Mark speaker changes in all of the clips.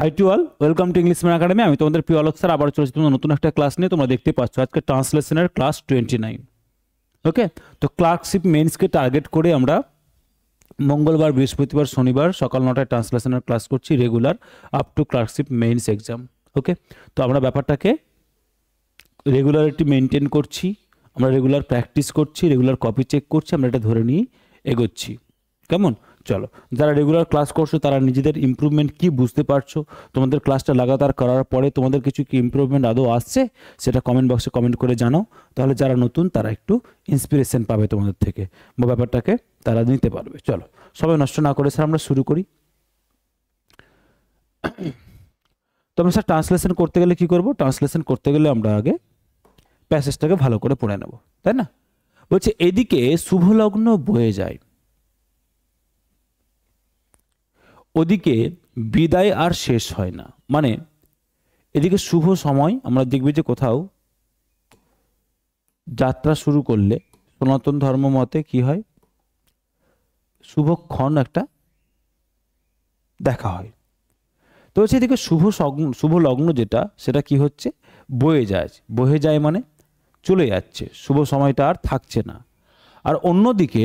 Speaker 1: High to all, welcome to English Man Academy. আমি তোমাদের প্রিয় অলোক স্যার আবার চলেছি তোমাদের নতুন একটা ক্লাস নিয়ে। তোমরা দেখতে পাচ্ছ আজকে ট্রান্সলেশনের ক্লাস 29। ওকে, তো ক্লার্কশিপ মেন্সকে টার্গেট করে আমরা মঙ্গলবার, বৃহস্পতিবার, শনিবার সকাল 9টায় ট্রান্সলেশনের ক্লাস করছি regular up to clerkship mains exam. Okay, তো আমরা ব্যাপারটাকে রেগুলারিটি মেনটেন করছি, আমরা রেগুলার প্র্যাকটিস করছি, রেগুলার কপি চেক করছি, আমরা এটা ধরে নিয়ে এগোচ্ছি। কেমন? চলো, যারা রেগুলার ক্লাস করছো তারা নিজেদের ইমপ্রুভমেন্ট কি বুঝতে পারছো, তোমাদের ক্লাসটা লাগাতার করার পরে তোমাদের কিছু কি ইমপ্রুভমেন্ট আদৌ আসছে সেটা কমেন্ট বক্সে কমেন্ট করে জানাও। তাহলে যারা নতুন তারা একটু ইন্সপিরেশন পাবে তোমাদের থেকে বা ব্যাপারটাকে তারা নিতে পারবে। চলো, সবাই নষ্ট না করে স্যার আমরা শুরু করি। তো আমরা স্যার ট্রান্সলেশন করতে গেলে কি করব? ট্রান্সলেশন করতে গেলে আমরা আগে প্যাসেজটাকে ভালো করে পড়ে নেব, তাই না? বলছে এদিকে শুভলগ্ন বয়ে যায়, ওদিকে বিদায় আর শেষ হয় না। মানে এদিকে শুভ সময়, আমরা দেখবি যে কোথাও যাত্রা শুরু করলে সনাতন ধর্ম মতে কি হয়, শুভক্ষণ একটা দেখা হয়। তো হচ্ছে এদিকে শুভ লগ্ন যেটা, সেটা কি হচ্ছে, বয়ে যায়। বয়ে যায় মানে চলে যাচ্ছে, শুভ সময়টা আর থাকছে না। আর অন্যদিকে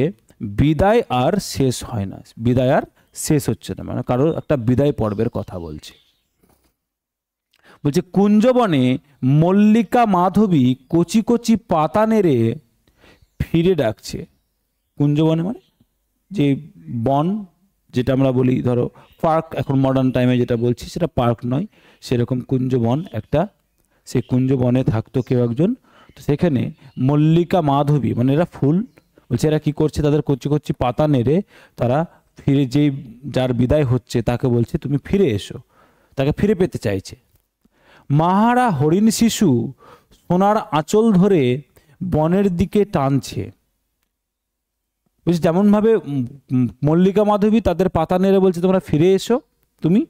Speaker 1: বিদায় আর শেষ হয় না, বিদায় আর শেষ হচ্ছে না, মানে কারোর একটা বিদায় পর্বের কথা বলছে। বলছে কুঞ্জবনে মল্লিকা মাধবী কচি কচি পাতা নেড়ে ফিরে ডাকছে। কুঞ্জবনে মানে যে বন, যেটা আমরা বলি ধরো পার্ক, এখন মডার্ন টাইমে যেটা বলছি সেটা পার্ক নয়, সেরকম কুঞ্জবন একটা, সেই কুঞ্জবনে থাকতো কেউ একজন। তো সেখানে মল্লিকা মাধবী মানে এরা ফুল, বলছে এরা কি করছে, তাদের কচি কচি পাতা নেড়ে তারা ফিরে, যেই যার বিদায় হচ্ছে তাকে বলছে তুমি ফিরে এসো, তাকে ফিরে পেতে চাইছে। মাহারা হরিণ শিশু সোনার আঁচল ধরে বনের দিকে টানছে। বুঝছি যেমনভাবে মল্লিকা মাধবী তাদের পাতা নেড়ে বলছে তোমরা ফিরে এসো তুমি,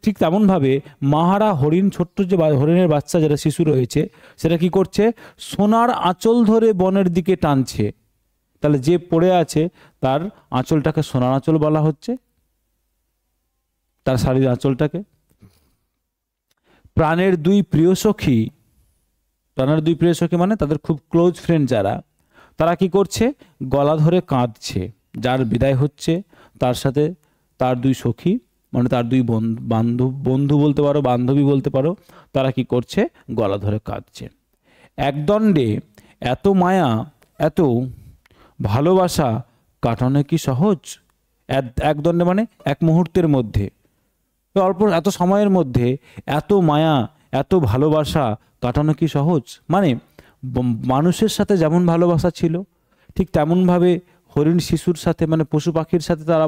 Speaker 1: ঠিক তেমনভাবে মাহারা হরিণ, ছোট্ট যে হরিণের বাচ্চা যেটা শিশু রয়েছে সেটা কি করছে, সোনার আঁচল ধরে বনের দিকে টানছে। তাহলে যে পড়ে আছে তার আঁচলটাকে সোনার আঁচল বলা হচ্ছে, তার শাড়ির আঁচলটাকে। প্রাণের দুই প্রিয় সখী, প্রাণের দুই প্রিয় সখী মানে তাদের খুব ক্লোজ ফ্রেন্ড যারা, তারা কি করছে, গলা ধরে কাঁদছে। যার বিদায় হচ্ছে তার সাথে তার দুই সখী, মানে তার দুই বন্ধু বলতে পারো, বান্ধবী বলতে পারো, তারা কি করছে, গলা ধরে কাঁদছে। একদণ্ডে এত মায়া, এত ভালোবাসা কাটানো কি সহজ? একদণ্ডে মানে এক মুহূর্তের মধ্যে, অল্প এত সময়ের মধ্যে এত মায়া, এত ভালোবাসা কাটানো কি সহজ? মানে মানুষের সাথে যেমন ভালোবাসা ছিল ঠিক তেমনভাবে হরিণ শিশুর সাথে, মানে পশু পাখির সাথে তার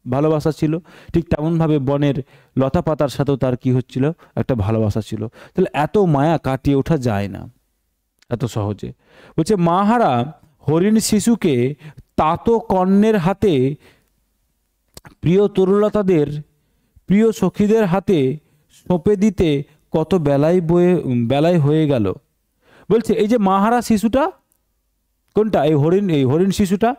Speaker 1: ভালোবাসা ছিল, ঠিক তেমনভাবে বনের লতা পাতার সাথেও তার কি হচ্ছিল, একটা ভালোবাসা ছিল। তাহলে এত মায়া কাটিয়ে ওঠা যায় না এত সহজে। বলছে মাহারা হরিণ শিশুকে তাতো কর্ণের হাতে, প্রিয় তরুলতাদের, প্রিয় সখীদের হাতে সঁপে দিতে কত বেলায় হয়ে গেল। বলছে এই যে মাহারা শিশুটা কোনটা, এই হরিণ শিশুটা,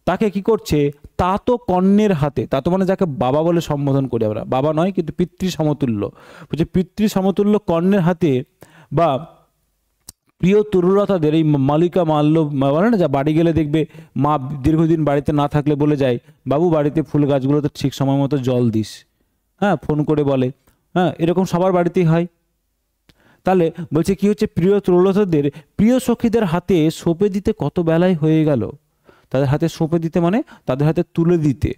Speaker 1: তাকে কি করছে, তাতো কর্ণের হাতে, তাতো মানে যাকে বাবা বলে সম্বোধন করি আমরা, বাবা নয় কিন্তু পিতৃ সমতুল্য, বলছে পিতৃ সমতুল্য কর্ণের হাতে বা প্রিয় তরুলতাদের, এই মালিকা মাল্য বলে না, যা বাড়ি গেলে দেখবে মা দীর্ঘদিন বাড়িতে না থাকলে বলে যায় বাবু বাড়িতে ফুল গাছগুলোতে ঠিক সময় মতো জল দিস, হ্যাঁ, ফোন করে বলে, হ্যাঁ, এরকম সবার বাড়িতেই হয়। তাহলে বলছে কি হচ্ছে, প্রিয় তরুলতাদের প্রিয় সখীদের হাতে সঁপে দিতে কত বেলায় হয়ে গেল। তাদের হাতে সঁপে দিতে মানে তাদের হাতে তুলে দিতে,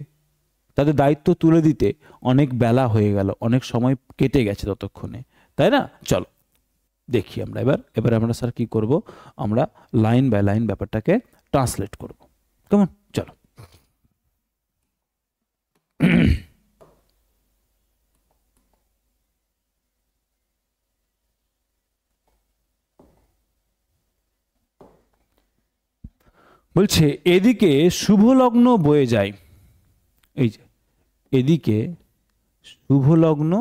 Speaker 1: তাদের দায়িত্ব তুলে দিতে অনেক বেলা হয়ে গেল, অনেক সময় কেটে গেছে ততক্ষণে, তাই না? চলো দেখি আমরা এবার আমরা স্যার কি করব, আমরা লাইন বাই লাইন ব্যাপারটাকে ট্রান্সলেট করব। কেমন? চলো। বলছে এদিকে শুভ লগ্ন বয়ে যায়, এই যে এদিকে শুভ লগ্ন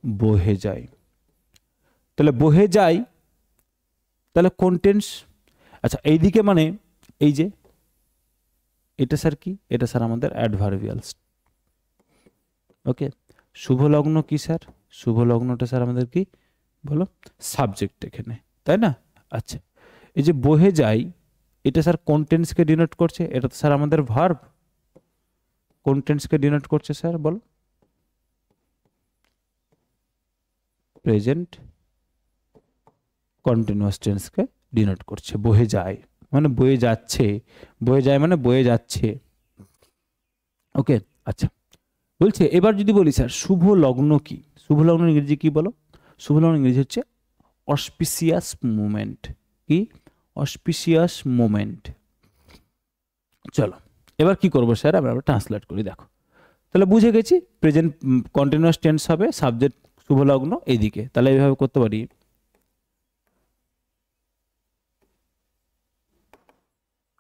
Speaker 1: বহে যায়, তাহলে বহে যায়, তাহলে কোন টেন্স? আচ্ছা এইদিকে মানে এই যে এটা স্যার কি, এটা স্যার আমাদের অ্যাডভার্বিয়ালস। ওকে, শুভ লগ্ন কি স্যার? শুভ লগ্নটা স্যার আমাদের কি বলো? সাবজেক্ট এখানে, তাই না? আচ্ছা, এই যে বহে যায়, এটা স্যার কোন টেন্সকে ডিনোট করছে? এটা তো স্যার আমাদের ভার্ব। কোন টেন্সকে ডিনোট করছে স্যার বলো? প্রেজেন্ট কন্টিনিউয়াস টেন্সকে ডিনোট করছে। বহে যায় মানে বয়ে যাচ্ছে, বয়ে যায় মানে বয়ে যাচ্ছে। ওকে, আচ্ছা, বলছে এবার যদি বলি স্যার শুভ লগ্ন কি? শুভ লগ্ন ইংরেজি কি বলো? শুভ লগ্ন ইংরেজি হচ্ছে অসপিসিয়াস মোমেন্ট। কি? Auspicious moment. চলো এবার কি করবো স্যার, আমরা ট্রান্সলেট করি। দেখো, তাহলে বুঝে গেছি প্রেজেন্ট কন্টিনিউয়াস টেন্স হবে, সাবজেক্ট শুভ লগ্ন এইদিকে, তাহলে এইভাবে করতে পারি।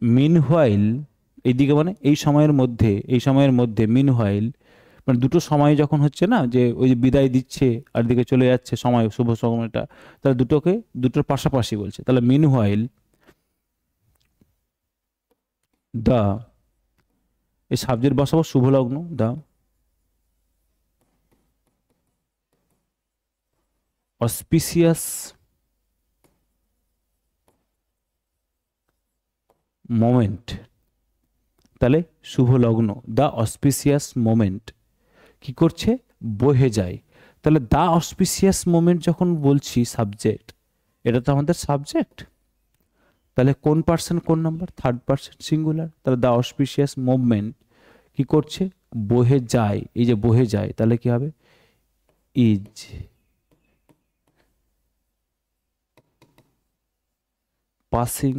Speaker 1: মিনহোয়াইল এইদিকে মানে এই সময়ের মধ্যে, এই সময়ের মধ্যে মিনহোয়াইল মানে দুটো সময় যখন হচ্ছে না, যে ওই যে বিদায় দিচ্ছে আর দিকে চলে যাচ্ছে সময়, শুভ সময়টা, তাহলে দুটোকে দুটোর পাশাপাশি বলছে। তাহলে মিনহোয়াইল দা, এই সাবজেক্ট বসাবো শুভ লগ্ন, দা অসপিসিয়াস মোমেন্ট। তাহলে শুভ লগ্ন দা অসপিসিয়াস মোমেন্ট কি করছে? বহে যায়। তাহলে দা অসপিসিয়াস মোমেন্ট যখন বলছি সাবজেক্ট, এটা তো আমাদের সাবজেক্ট। তাহলে কোন পার্সন কোন নাম্বার? Third person singular. তাহলে দা অসপিসিয়াস মুভমেন্ট কি করছে? বহে যায়। এই যে বহে যায়, তাহলে কি হবে? Is passing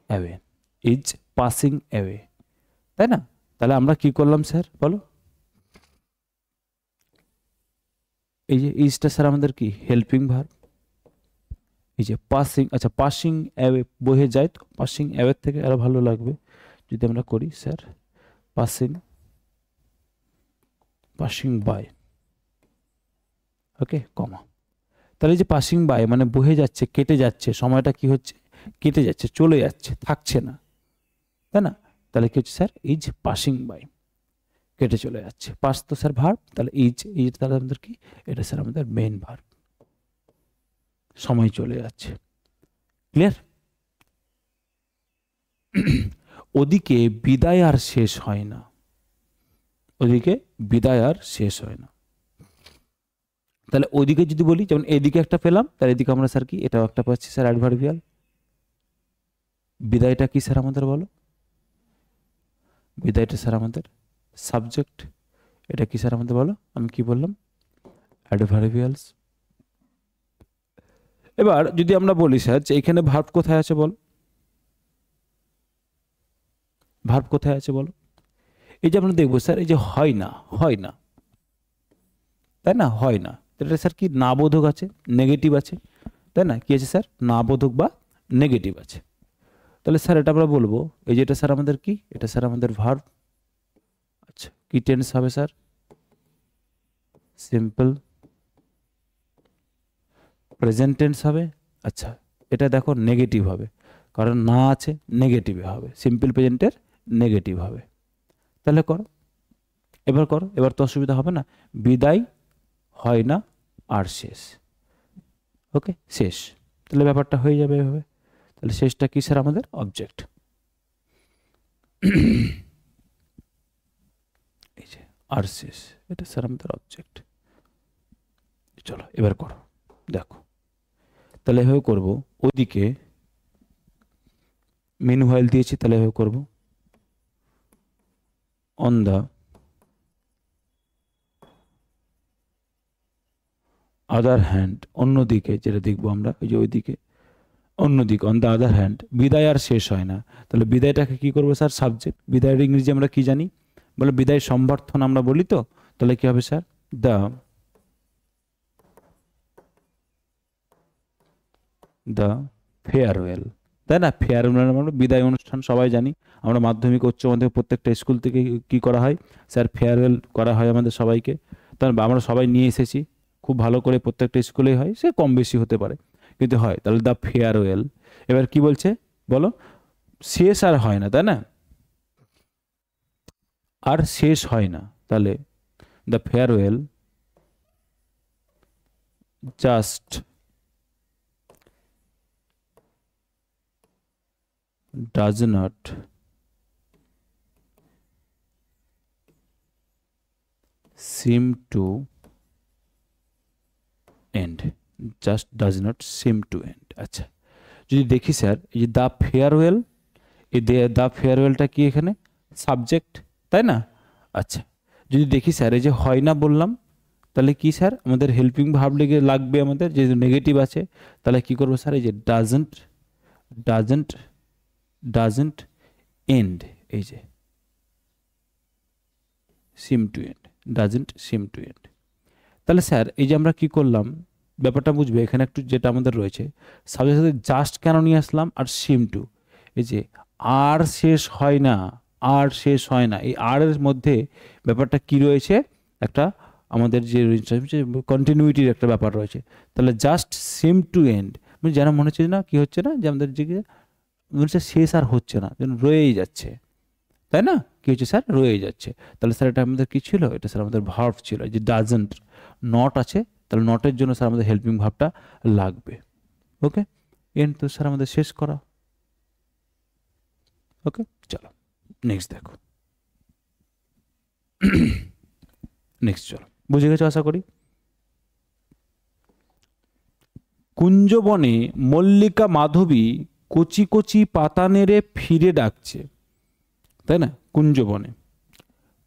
Speaker 1: away, is passing away, তাই না? তাহলে আমরা কি করলাম স্যার বলো? এই যে ইজটা স্যার আমাদের কি হেল্পিং ভার্ব। এই যে পাসিং, আচ্ছা পাসিং অ্যাওয়ে বহে যায়, তো পাসিং অ্যাওয়ে থেকে আরো ভালো লাগবে যদি আমরা করি স্যার পাসিং, পাসিং বাই, ওকে কমা। তাহলে যে পাসিং বাই মানে বহে যাচ্ছে, কেটে যাচ্ছে, সময়টা কি হচ্ছে? কেটে যাচ্ছে, চলে যাচ্ছে, থাকছে না, তাই না? তাহলে কি হচ্ছে স্যার? ইজ পাসিং বাই, কেটে চলে যাচ্ছে। পাস তো স্যার ভার্ব, তাহলে ইজ, ইজ তাহলে আমাদের কি? এটা স্যার আমাদের মেইন ভার্ব। সময় চলে যাচ্ছে। ক্লিয়ার? ওদিকে বিদায় আর শেষ হয় না, ওদিকে বিদায় আর শেষ হয় না। তাহলে ওইদিকে যদি বলি, যেমন এদিকে একটা পেলাম, তাহলে এদিকে আমরা স্যার কি এটাও একটা পাচ্ছি স্যার অ্যাডভার্বিয়াল। বিদায়টা কি স্যার আমাদের বলো? বিদায়টা স্যার আমাদের সাবজেক্ট। এটা কি স্যার আমাদের বলো? আমি কি বললাম? অ্যাডভার্বিয়ালস। এবার যদি আমরা বলি স্যার যে এখানে ভার্ব কোথায় আছে বল? ভার্ব কোথায় আছে বলো? এই যে আমরা দেখবো স্যার, এই যে হয় না, হয় না, তাই না? হয় না, এটা স্যার কি না বোধক আছে, নেগেটিভ আছে, তাই না? কি আছে স্যার? না বোধক বা নেগেটিভ আছে। তাহলে স্যার এটা আমরা বলবো, এই যে এটা স্যার আমাদের কি? এটা স্যার আমাদের ভার্ব। আচ্ছা, কি টেন্স হবে স্যার? সিম্পল প্রেজেন্ট টেন্স হবে। আচ্ছা, এটা দেখো নেগেটিভ হবে, কারণ না আছে, নেগেটিভে হবে, সিম্পল প্রেজেন্টের নেগেটিভ হবে। তাহলে করো, এবার করো, এবার তো অসুবিধা হবে না। বিদায় হয় না আর শেষ, ওকে শেষ, তাহলে ব্যাপারটা হয়ে যাবে এভাবে। তাহলে শেষটা কি স্যার? আমাদের অবজেক্ট। এই যে আর শেষ, এটা স্যার আমাদের অবজেক্ট। চলো এবার করো, দেখো তাহলে এভাবে করবো। ওইদিকে মিনহোয়াইল দিয়েছি, তাহলে এভাবে করবো। অন দা আদার হ্যান্ড, অন্যদিকে যেটা দেখবো আমরা, ওই যে ওইদিকে অন্যদিকে, অন দ্য আদার হ্যান্ড বিদায় আর শেষ হয় না। তাহলে বিদায়টাকে কি করবো স্যার? সাবজেক্ট। বিদায়ের ইংরেজি আমরা কি জানি বলে? বিদায় সম্বর্ধন আমরা বলি তো, তাহলে কি হবে স্যার? দ্য ফেয়ারওয়েল, তাই না? ফেয়ারওয়েল আমরা বিদায় অনুষ্ঠান সবাই জানি, আমরা মাধ্যমিক উচ্চ মাধ্যমিক প্রত্যেকটা স্কুল থেকে কি করা হয় স্যার? ফেয়ারওয়েল করা হয় আমাদের সবাইকে। তার আমরা সবাই নিয়ে এসেছি, খুব ভালো করে প্রত্যেকটা স্কুলেই হয়, সে কম বেশি হতে পারে কিন্তু হয়। তাহলে দ্য ফেয়ারওয়েল, এবার কি বলছে বলো? শেষ আর হয় না, তাই না? আর শেষ হয় না, তাহলে the farewell just does not seem to end, just does not seem to end। আচ্ছা, যদি দেখি স্যার এই যে দ্য ফেয়ারওয়েল, এই দ্য ফেয়ারওয়েলটা কি এখানে সাবজেক্ট, তাই না? আচ্ছা, যদি দেখি স্যার এই যে হয় না বললাম, তাহলে কি স্যার আমাদের হেল্পিং ভার্ব লেগে লাগবে, আমাদের যে নেগেটিভ আছে, তাহলে কি করবো স্যার এই যে ডাজন্ট এন্ড, এই যে seem to end, doesn't seem to end. তাহলে স্যার এই যে আমরা কি করলাম ব্যাপারটা বুঝবে এখানে একটু, যেটা আমাদের রয়েছে সাবজেক্টের সাথে জাস্ট কেন নিয়ে আসলাম আর সিম টু, এই যে আর শেষ হয় না, আর শেষ হয় না, এই আর এর মধ্যে ব্যাপারটা কি রয়েছে, একটা আমাদের যে কন্টিনিউইটির একটা ব্যাপার রয়েছে। তাহলে জাস্ট সিম টু এন্ড মানে যেন মনে হচ্ছে না কি হচ্ছে না, যে আমাদের যে মনে হচ্ছে শেষ আর হচ্ছে না, যেন রয়েই যাচ্ছে, তাই না? কি হচ্ছে স্যার, রয়ে যাচ্ছে। তাহলে স্যার এটা আমাদের কি ছিল, এটা স্যার আমাদের ভার্ব ছিল, যে ডাজন্ট, নট আছে, তাহলে নটের জন্য স্যার আমাদের হেল্পিং ভার্বটা লাগবে। ওকে, এন্ড তো স্যার আমাদের শেষ করা। ওকে, চলো নেক্সট দেখো। নেক্সট চলো, বুঝে গেছো আশা করি। কুঞ্জবনে মল্লিকা মাধবী কচি কচি পাতা নেড়ে ফিরে ডাকছে, তাই না? কুঞ্জবনে,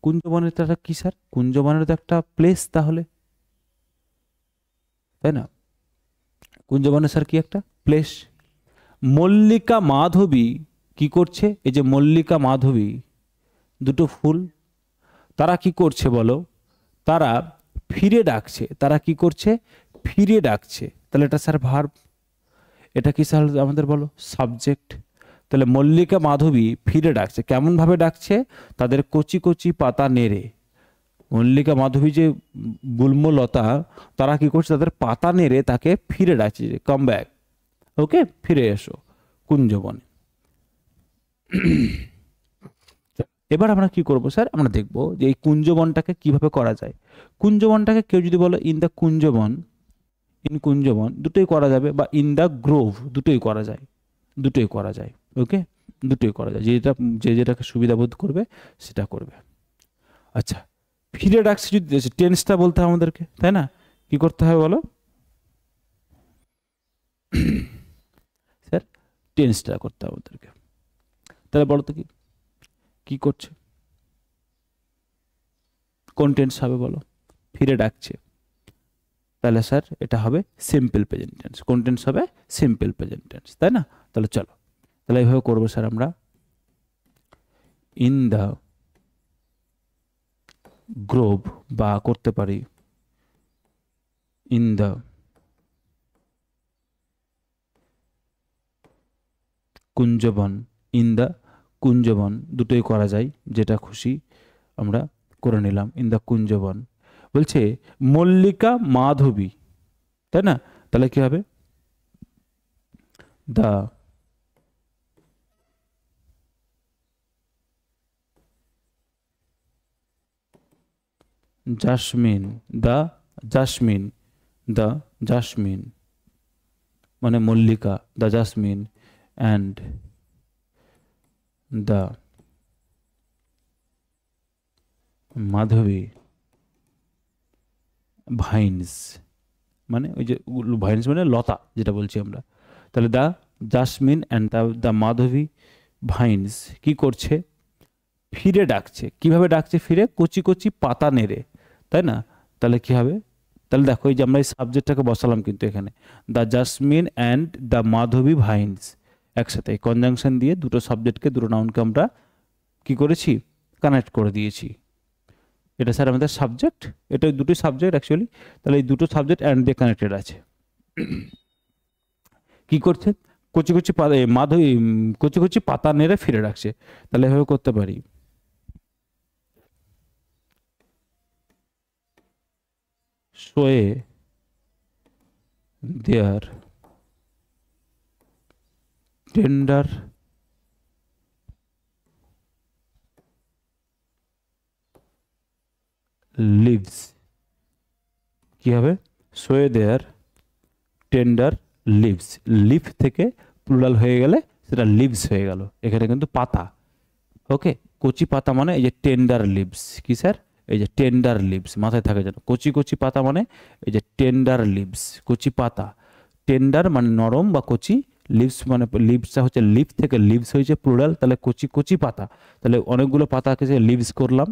Speaker 1: কুঞ্জবনের তো একটা কি স্যার, কুঞ্জবনের তো একটা প্লেস তাহলে, তাই না? কুঞ্জবনে স্যার কি একটা প্লেস। মল্লিকা মাধবী কি করছে, এই যে মল্লিকা মাধবী দুটো ফুল, তারা কি করছে বলো, তারা ফিরে ডাকছে, তারা কি করছে, ফিরে ডাকছে। তাহলে এটা স্যার ভার্ব, এটা কি স্যার আমাদের বলো সাবজেক্ট। তাহলে মল্লিকা মাধবী ফিরে ডাকছে, কেমন ভাবে ডাকছে, তাদের কচি কচি পাতা নেড়ে। মল্লিকা মাধবী যে গুল্মলতা, তারা কি করছে, তাদের পাতা নেড়ে তাকে ফিরে ডাকছে, কাম ব্যাক, ওকে ফিরে এসো কুঞ্জবনে। এবার আমরা কি করব স্যার, আমরা দেখব যে এই কুঞ্জবনটাকে কিভাবে করা যায়। কুঞ্জবনটাকে কেউ যদি বলো in the Kunjaban, in Kunjaban দুটোই করা যাবে, বা ইন দ্য গ্রোভ দুটোই করা যায়, দুটোই করা যায়। ওকে, দুটোই করা যায়, যেটা যে যেটাকে সুবিধা বোধ করবে সেটা করবে। আচ্ছা, ফিরে ডাকছে যদি টেন্সটা বলতে হবে আমাদেরকে, তাই না? কি করতে হবে বলো স্যার, টেন্সটা করতে হবে আমাদেরকে। তাহলে বলো তো কি কি করছে, কোন টেন্স হবে বলো, ফিরে ডাকছে, তাহলে স্যার এটা হবে সিম্পল প্রেজেন্ট টেন্স। কোন টেন্স হবে, সিম্পল প্রেজেন্ট টেন্স, তাই না? তাহলে চলো, তাহলে এইভাবে করবো স্যার আমরা, ইন দ্য গ্রোভ, বা করতে পারি in the Kunjaban, in the Kunjaban দুটোই করা যায়, যেটা খুশি আমরা করে নিলাম। ইন দ্য কুঞ্জবন বলছে মল্লিকা মাধবী, তাই না? তাহলে কি হবে, the jasmine, the jasmine, the jasmine মানে মল্লিকা, the jasmine and the Madhabi vines, মানে ওই যে ভাইন্স মানে লতা যেটা বলছি আমরা। তাহলে the jasmine and the Madhabi vines কি করছে, ফিরে ডাকছে। কিভাবে ডাকছে, ফিরে কচি কচি পাতা নেড়ে, তাই না? তাহলে কি হবে, তাহলে দেখো এই যে আমরা এই সাবজেক্টটাকে বসালাম কিন্তু এখানে, the jasmine and the Madhabi vines, একসাথে কনজাংশন দিয়ে দুটো সাবজেক্টকে, দুটো নাউনকে আমরা কি করেছি, কানেক্ট করে দিয়েছি। এটা স্যার আমাদের সাবজেক্ট, এটা দুটোই সাবজেক্ট অ্যাকচুয়ালি। তাহলে এই দুটো সাবজেক্ট অ্যান্ড দিয়ে কানেক্টেড আছে। কি করছে, কচি কচি পাতা, মাধবী কচি কচি পাতা নেড়ে ফিরে রাখছে। তাহলে এভাবে করতে পারি, শোয়ে দেয়ার টেন্ডার লিভস, কি হবে, সোয়ে দেয়ার টেন্ডার লিভস, লিফ থেকে প্লুরাল হয়ে গেলে সেটা লিভস হয়ে গেল, এখানে কিন্তু পাতা। ওকে, কচি পাতা মানে এই যে টেন্ডার লিভস, কি স্যার, এই যে টেন্ডার লিভস, মাথায় থাকে যেন, কচি কচি পাতা মানে এই যে টেন্ডার লিভস, কচি পাতা, টেন্ডার মানে নরম বা কচি, লিভস মানে লিভসটা হচ্ছে লিফ থেকে লিভস হয়েছে প্লুরাল, তাহলে কচি কচি পাতা, তাহলে অনেকগুলো পাতাকে যে লিভস করলাম।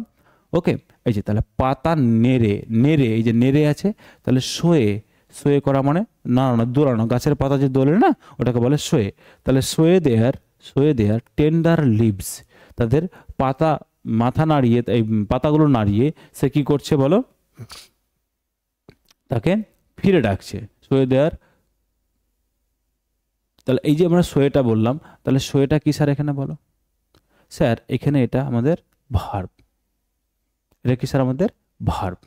Speaker 1: ওকে, এই যে তাহলে পাতা নেড়ে, নেড়ে এই যে নেড়ে আছে, তাহলে সোয়ে, সোয়ে করা মানে নাড়ানো, দোলানো, গাছের পাতা যে দোলে না ওটাকে বলে সোয়ে, তাহলে সোয়ে দেয়ার টেন্ডার লিভস, তাদের পাতা, মাথা নাড়িয়ে, এই পাতাগুলো নাড়িয়ে সে কি করছে বলো, তাকে ফিরে ডাকছে, সোয়ে দেয়ার। তাহলে এই যে আমরা সোয়েটা বললাম, তাহলে সোয়েটা কি স্যার এখানে বলো, স্যার এখানে এটা আমাদের ভার্ব, এটা কি স্যার আমাদের ভার্ব।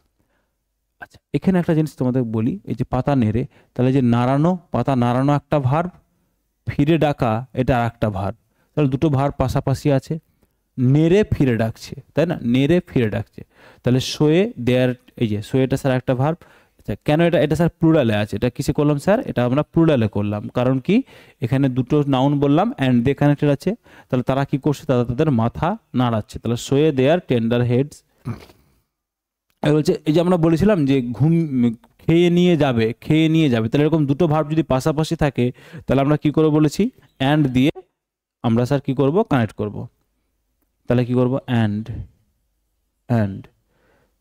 Speaker 1: আচ্ছা, এখানে একটা জিনিস তোমাদের বলি, এই যে পাতা নেড়ে, তাহলে যে নাড়ানো, পাতা নাড়ানো একটা ভার্ব, ফিরে ডাকা এটা আর একটা ভার্ব, তাহলে দুটো ভার্ব পাশাপাশি আছে, নেড়ে ফিরে ডাকছে, তাই না, নেড়ে ফিরে ডাকছে, তাহলে সোয়ে দেয়ার, এই যে সোয়েটা স্যার একটা ভার্ব। আচ্ছা, কেন এটা, এটা স্যার প্লুরালে আছে, এটা কিসে করলাম স্যার, এটা আমরা প্লুরালে করলাম, কারণ কি এখানে দুটো নাউন বললাম অ্যান্ড দে কানেক্টেড আছে, তাহলে তারা কি করছে, তারা তাদের মাথা নাড়াচ্ছে, তাহলে সোয়ে দেয়ার টেন্ডার হেডস। বলছে এই যে আমরা বলেছিলাম যে ঘুম, খেয়ে নিয়ে যাবে, খেয়ে নিয়ে যাবে, তাহলে এরকম দুটো ভার্ব যদি পাশাপাশি থাকে তাহলে আমরা কি করবো বলেছি, অ্যান্ড দিয়ে আমরা স্যার কি করব, কানেক্ট করব, তাহলে কি করব, অ্যান্ড, অ্যান্ড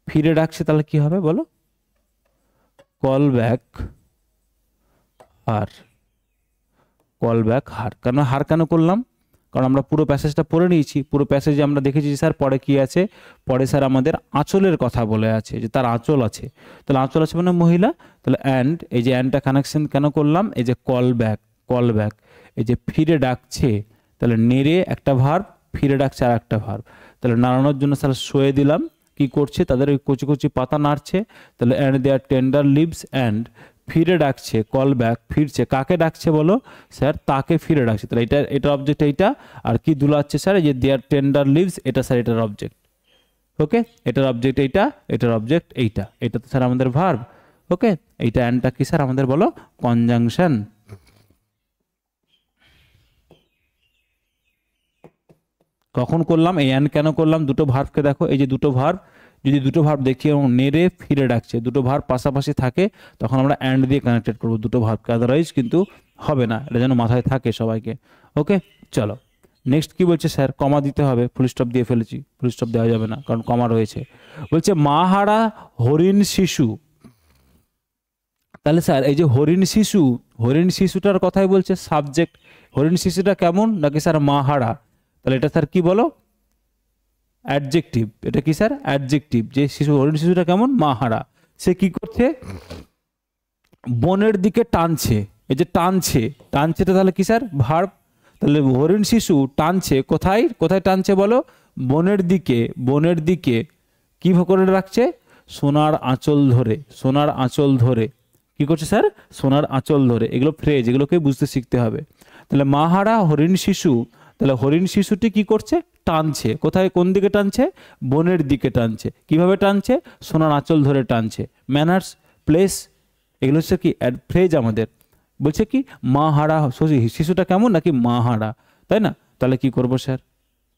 Speaker 1: ফিরে ডাকছে, তাহলে কি হবে বলো, কল ব্যাক হার, কল ব্যাক হার, কেন হার কেন করলাম, কারণ আমরা পুরো প্যাসেজটা পড়ে নিয়েছি, পুরো প্যাসেজে আমরা দেখেছি স্যার পরে কি আছে, পরে স্যার আমাদের আঁচলের কথা বলে আছে, যে তার আঁচল আছে, তাহলে আঁচল আছে মানে মহিলা, তাহলে অ্যান্ড, এই যে অ্যান্ডটা কানেকশন কেন করলাম, এই যে কল ব্যাক, কল ব্যাক, এই যে ফিরে ডাকছে, তাহলে নেড়ে একটা ভার্ব, ফিরে ডাকছে আর একটা ভার্ব, তাহলে নাড়ানোর জন্য স্যার সোয়ে দিলাম, কি করছে, তাদের ওই কচি কচি পাতা নাড়ছে, তাহলে and their tender leaves, and ফিরে ডাকছে, কল ব্যাক, ফিরছে, কাকে ডাকছে বলো, স্যার তাকে ফিরে ডাকছে, তাহলে এটা, এটার অবজেক্ট এইটা, আর কি দুলাচ্ছে স্যার, এই যে দেয়ার টেন্ডার লিভস, এটা স্যার এটার অবজেক্ট। ওকে, এটার অবজেক্ট এইটা, এটার অবজেক্ট এইটা, এটা তো স্যার আমাদের ভার্ব। ওকে, এইটা অ্যান্ডটা কি স্যার আমাদের বলো, কনজাংশন। কখন করলাম, এই অ্যান্ড কেন করলাম, দুটো ভার্বকে দেখো, এই যে দুটো ভার্ব, যদি দুটো ভার্ব দেখি এবং নেড়ে ফিরে ডাকছে, দুটো ভার্ব পাশাপাশি থাকে, তখন আমরা অ্যান্ড দিয়ে কানেক্টেড করবো দুটো ভার্বকে, আদারওয়াইজ কিন্তু হবে না, এটা যেন মাথায় থাকে সবাইকে। ওকে, চলো নেক্সট কি বলছে স্যার, কমা দিতে হবে, ফুল স্টপ দিয়ে ফেলেছি, ফুল স্টপ দেওয়া যাবে না কারণ কমা রয়েছে, বলছে মা হারা হরিণ শিশু, তাহলে স্যার এই যে হরিণ শিশু, হরিণ শিশুটার কথাই বলছে, সাবজেক্ট, হরিণ শিশুটা কেমন নাকি স্যার মা হারা, তাহলে এটা স্যার কি বলো, অ্যাডজেক্টিভ, এটা কি স্যার অ্যাডজেক্টিভ, যে শিশু, হরিণ শিশুটা কেমন, মা হারা, সে কি করছে, বনের দিকে টানছে, এই যে টানছে, টানছেটা তাহলে কি স্যার ভার্ব, তাহলে হরিণ শিশু টানছে কোথায়, কোথায় টানছে বলো, বনের দিকে, বনের দিকে, কি করে রাখছে, সোনার আঁচল ধরে, সোনার আঁচল ধরে, কি করছে স্যার, সোনার আঁচল ধরে, এগুলো ফ্রেজ, এগুলোকে বুঝতে শিখতে হবে। তাহলে মাহারা হরিণ শিশু, তাহলে হরিণ শিশুটি কি করছে, টানছে, কোথায়, কোন দিকে টানছে, বনের দিকে টানছে, কিভাবে টানছে, সোনার আঁচল ধরে টানছে, ম্যানার্স, প্লেস, এগুলো হচ্ছে কি ফ্রেজ আমাদের। বলছে কি মা হারা, শিশুটা কেমন নাকি মা হারা, তাই না, তাহলে কি করব স্যার,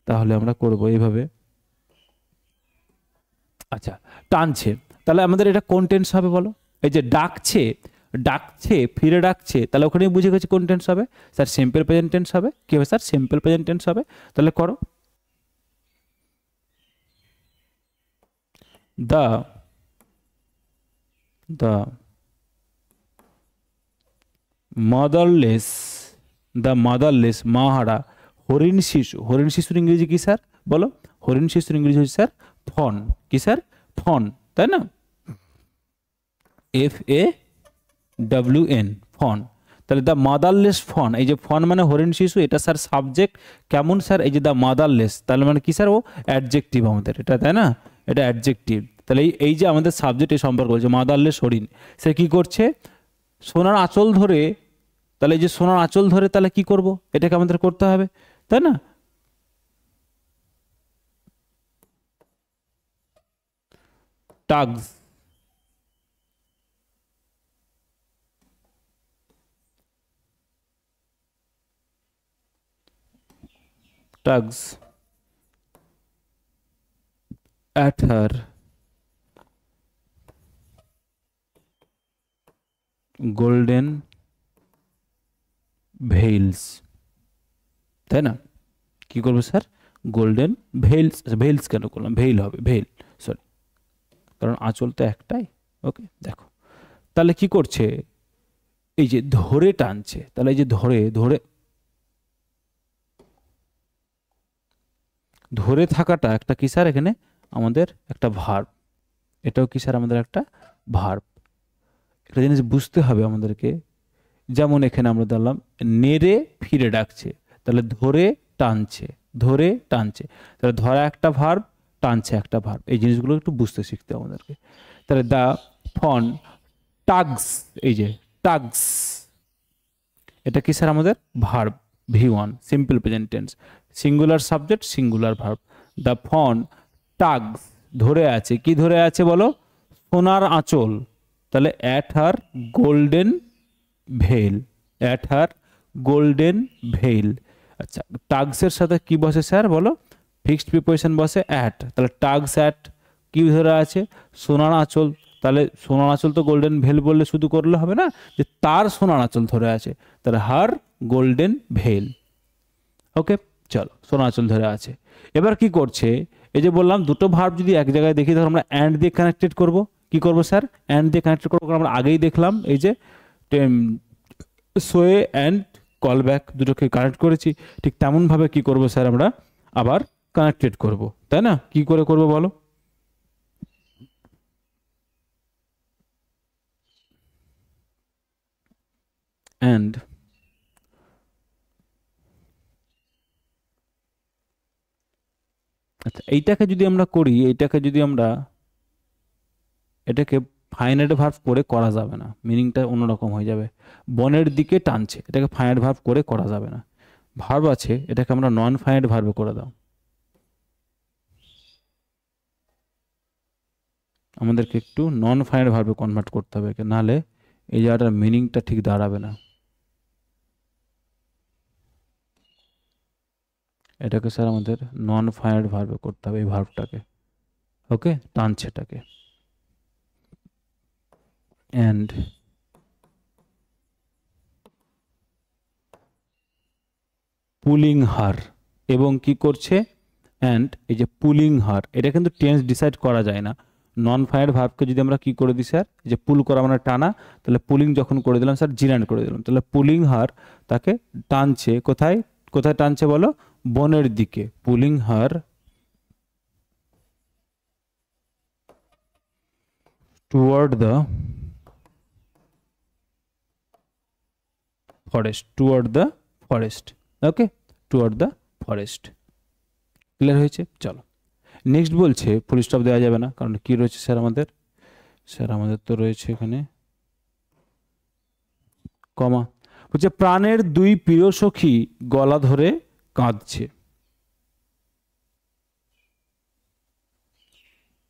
Speaker 1: তাহলে আমরা করব এইভাবে, আচ্ছা টানছে, তাহলে আমাদের এটা কোন টেন্স হবে বলো, এই যে ডাকছে, ডাকছে ফিরে ডাকছে, তাহলে ওখানে বুঝে গেছে কোন টেন্স হবে, স্যার সিম্পল প্রেজেন্ট টেন্স হবে, কি হবে স্যার, সিম্পল প্রেজেন্ট টেন্স হবে, তাহলে করো, দ্য, দ্য মাদারলেস, দ্য মাদারলেস মাহারা হরিণ শিশু, হরিণ শিশুর ইংরেজি কি স্যার বলো, হরিণ শিশুর ইংরেজি হচ্ছে স্যার ফন, কি স্যার ফন, তাই না, FAWN, ফন, তাহলে দ্য মাদারলেস ফন, এই যে ফন মানে হরিণ শিশু, এটা স্যার সাবজেক্ট, কেমন স্যার, এই যে দ্য মাদারলেস, তাহলে মানে কি স্যার ও অ্যাডজেক্টিভ আমাদের এটা, তাই না, এটা অ্যাডজেক্টিভ, তাহলে এই যে আমাদের সাবজেক্ট এই সম্পর্ক বলছে, মাদারলেস হরিণ, সে কি করছে, সোনার আঁচল ধরে, তাহলে এই যে সোনার আঁচল ধরে, তাহলে কি করব, এটাকে আমাদের করতে হবে, তাই না, টাগস, tugs at her golden veils, তাই না? কি করবো স্যার? গোল্ডেন ভেইলস, ভেইলস কেন করলাম? ভেইল হবে, ভেইল, সরি, কারণ আঁচল তো একটাই। ওকে, দেখো তাহলে কি করছে, এই যে ধরে টানছে, তাহলে এই যে ধরে ধরে ধরে থাকাটা একটা কি স্যার? এখানে আমাদের একটা ভার্ব, এটাও কি স্যার? আমাদের একটা ভার্ব। একটা জিনিস বুঝতে হবে আমাদেরকে, যেমন এখানে আমরা দেখলাম নেড়ে ফিরে ডাকছে, তাহলে ধরে টানছে, ধরে টানছে, তাহলে ধরা একটা ভার্ব, টানছে একটা ভার্ব। এই জিনিসগুলো একটু বুঝতে শিখতে আমাদেরকে। তাহলে দা ফন টাগস, এই যে টাগস, এটা কি স্যার? আমাদের verb, V1 simple present tense, singular subject singular verb. The fawn tugs, ধরে আছে, কি ধরে আছে বলো? সোনার আঁচল, তাহলে at her golden veil, at her golden veil. আচ্ছা, টাগসের সাথে কি বসে স্যার বলো? ফিক্সড প্রিপোজিশন বসে অ্যাট, তাহলে টাগস অ্যাট কি ধরে আছে? সোনার আঁচল, তাহলে সোনার আঁচল তো গোল্ডেন ভেল বললে শুধু করলে হবে না, যে তার সোনার আঁচল ধরে আছে, তাহলে হার গোল্ডেন ভেল। ওকে, চলো, সোনার আঁচল ধরে আছে। এবার কি করছে? এই যে বললাম দুটো ভার্ব যদি এক জায়গায় দেখি, তখন আমরা অ্যান্ড দিয়ে কানেক্টেড করব। কি করব স্যার? অ্যান্ড দিয়ে কানেক্টেড করবো, আমরা আগেই দেখলাম এই যে সোয়ে অ্যান্ড কল ব্যাক দুটোকে কানেক্ট করেছি, ঠিক তেমনভাবে কি করব স্যার? আমরা আবার কানেক্টেড করব, তাই না? কি করে করব বলো? অ্যান্ড আচ্ছা, এইটাকে যদি আমরা করি, এইটাকে যদি আমরা, এটাকে ফাইনাইট ভার্ব করে করা যাবে না, মিনিংটা অন্যরকম হয়ে যাবে। বনের দিকে টানছে, এটাকে ফাইনাইট ভার্ব করে করা যাবে না। ভার্ব আছে, এটাকে আমরা নন ফাইনাইট ভার্বে করে দাও। আমাদেরকে একটু নন ফাইনাইট ভার্বে কনভার্ট করতে হবে, নাহলে এই জায়গাটার মিনিংটা ঠিক দাঁড়াবে না। এটাকে স্যার আমাদের নন ফাইনাইট ভার্বে করতে হবে, এই ভার্বটাকে। ওকে, টানছে এটাকে। অ্যান্ড পুলিং হার, এবং কি করছে? অ্যান্ড এই যে পুলিং হার, এটা কিন্তু টেন্স ডিসাইড করা যায় না। নন ফাইনাইট ভার্বকে যদি আমরা কি করে দিই স্যার? যে পুল করা মানে টানা, তাহলে পুলিং যখন করে দিলাম স্যার, জিরান্ড করে দিলাম, তাহলে পুলিং হার তাকে টানছে, কোথায় কোথায় টানছে বলো? বনের দিকে। Pulling her toward the forest, toward the forest. Okay, toward the forest. Clear হয়েছে? চলো, নেক্সট বলছে ফুল স্টপ দেওয়া যাবে না, কারণ কি রয়েছে স্যার আমাদের? স্যার আমাদের তো রয়েছে এখানে কমা। বলছে প্রাণের দুই প্রিয় সখী গলা ধরে কাঁদছে,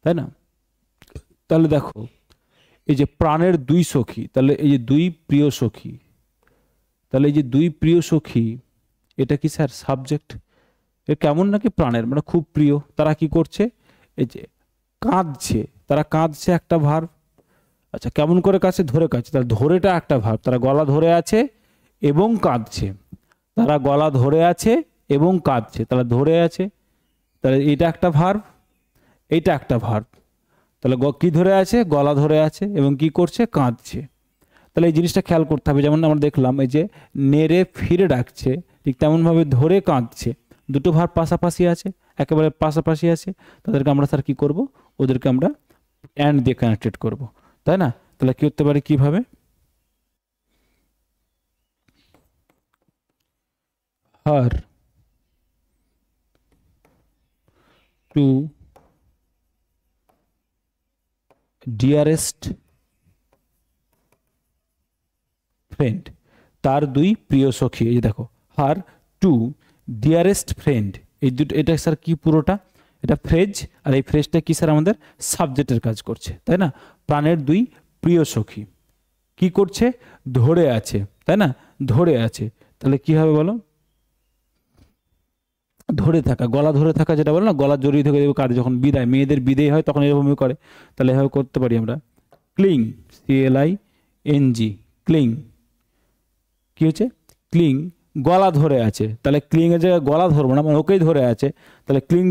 Speaker 1: তাই না? তাহলে দেখো, এই যে প্রাণের দুই সখী, তাহলে এই যে দুই প্রিয় সখী, তাহলে এই যে দুই প্রিয় সখী, এটা কি স্যার? সাবজেক্ট। এ কেমন নাকি? প্রাণের, মানে খুব প্রিয়। তারা কি করছে? এই যে কাঁদছে, তারা কাঁদছে একটা ভার্ব। আচ্ছা, কেমন করে কাছে? ধরে কাছে, তাহলে ধরেটা একটা ভার্ব। তারা গলা ধরে আছে এবং কাঁদছে, তারা গলা ধরে আছে এবং কাঁদছে, তাহলে ধরে আছে, তাহলে এটা একটা ভার্ব, এইটা একটা ভার্ব। তাহলে কি ধরে আছে? গলা ধরে আছে এবং কি করছে? কাঁদছে। তাহলে এই জিনিসটা খেয়াল করতে হবে, যেমন আমরা দেখলাম এই যে নেড়ে ফিরে ডাকছে, ঠিক তেমনভাবে ধরে কাঁদছে, দুটো ভার্ব পাশাপাশি আছে, একেবারে পাশাপাশি আছে, তাদেরকে আমরা স্যার কি করব? ওদেরকে আমরা অ্যান্ড দিয়ে কানেক্টেড করব, তাই না? তাহলে কি হতে পারে? কিভাবে? হার টু ডিয়ারেস্ট ফ্রেন্ড, তার দুই প্রিয় সখী। এই যে দেখো, হার টু ডিয়ারেস্ট ফ্রেন্ড, এই দুটো, এটা স্যার কি পুরোটা? এটা ফ্রেজ, আর এই ফ্রেজটা কি স্যার আমাদের সাবজেক্টের কাজ করছে, তাই না? প্রাণের দুই প্রিয় সখী কি করছে, ধরে আছে, তাই না? ধরে আছে, তাহলে কি হবে বলো? ধরে থাকা, গলা ধরে থাকা, যেটা বলো না, গলা জড়িয়ে থেকে দেবো কার, যখন বিদায়, মেয়েদের বিদায় হয় তখন এরকমই করে, তাহলে এভাবে করতে পারি আমরা। ক্লিং, CLING, ক্লিং, কি হচ্ছে? ক্লিং, গলা ধরে আছে, তাহলে ক্লিং এর জায়গায় গলা ধরবো না, মানে ওকেই ধরে আছে, তাহলে ক্লিং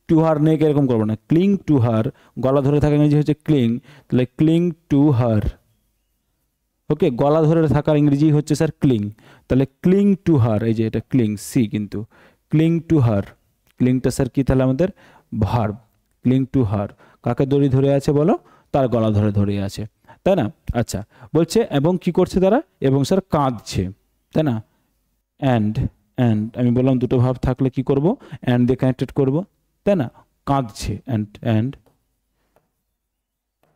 Speaker 1: টু হার নেক এরকম করবো না, ক্লিং টু হার, গলা ধরে থাকা ইংরেজি হচ্ছে ক্লিং, তাহলে ক্লিং টু হার। ওকে, গলা ধরে থাকার ইংরেজি হচ্ছে স্যার ক্লিং, তাহলে ক্লিং টু হার, এই যে এটা ক্লিং, সি কিন্তু ক্লিং টু হার, ক্লিংটা স্যার কি তাহলে আমাদের ভার্ব, ক্লিং টু হার, কাকে দড়ি ধরে আছে বলো? তার গলা ধরে ধরে আছে, তাই না? আচ্ছা, বলছে এবং কি করছে তারা, এবং স্যার কাঁদছে, তাই না? অ্যান্ড, আমি বললাম দুটো ভাব থাকলে কি করব, অ্যান্ড দিয়ে কানেক্টেড করব, তাই না? কাঁদছে, অ্যান্ড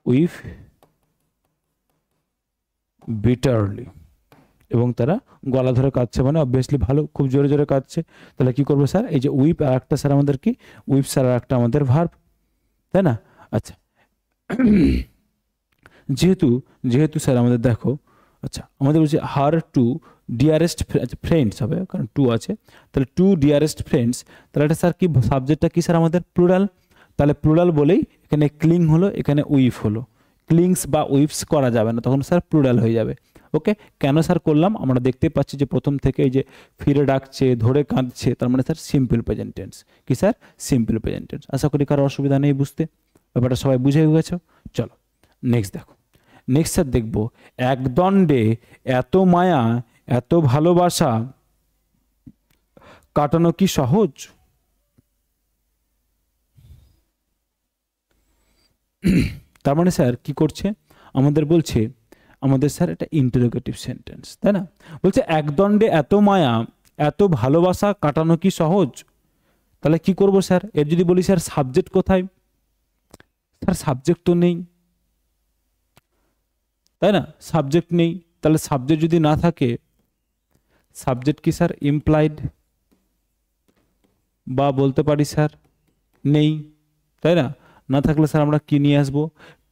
Speaker 1: উইফ বিটারলি, এবং তারা গলা ধরে কাঁদছে, মানে অবভিয়াসলি ভালো, খুব জোরে জোরে কাঁদছে, তাহলে কি করবো স্যার, এই যে উইপ আর একটা স্যার আমাদের কি, উইপ স্যার আর একটা আমাদের ভার্ব, তাই না? আচ্ছা, যেহেতু স্যার আমাদের দেখো, আচ্ছা আমাদের বলছে হার টু ডিয়ারেস্ট ফ্রেন্ডস হবে, কারণ টু আছে, তাহলে টু ডিয়ারেস্ট ফ্রেন্ডস, তাহলে এটা স্যার কি, সাবজেক্টটা কি স্যার আমাদের প্লুরাল, তাহলে প্লুরাল বলেই এখানে ক্লিং হলো, এখানে উইফ হলো, ক্লিংস বা উইফস করা যাবে না, তখন স্যার প্লুরাল হয়ে যাবে। ওকে, কেন স্যার করলাম, আমরা দেখতে পাচ্ছি যে প্রথম থেকে এই যে ফিরে ডাকছে, ধরে কাঁদছে, তার মানে স্যার সিম্পল প্রেজেন্ট টেন্স, কি স্যার সিম্পল প্রেজেন্ট টেন্স। আশা করি কারো অসুবিধা নেই বুঝতে, ব্যাপারটা সবাই বুঝে গেছো। চলো নেক্সট দেখো, নেক্সট স্যার দেখবো, একদণ্ডে এত মায়া এত ভালোবাসা কাটানো কি সহজ? তার মানে স্যার কি করছে, আমাদের বলছে, আমাদের স্যার এটা ইন্টারোগেটিভ সেন্টেন্স, তাই না? বলছে একদণ্ডে এত মায়া এত ভালোবাসা কাটানো কি সহজ, তাহলে কি করব স্যার, এর যদি বলি স্যার সাবজেক্ট কোথায়, স্যার সাবজেক্ট তো নেই, তাই না? সাবজেক্ট নেই, তাহলে সাবজেক্ট যদি না থাকে, সাবজেক্ট কি স্যার ইমপ্লাইড, বা বলতে পারি স্যার নেই, তাই না? না থাকলে স্যার আমরা কি নিয়ে আসবো,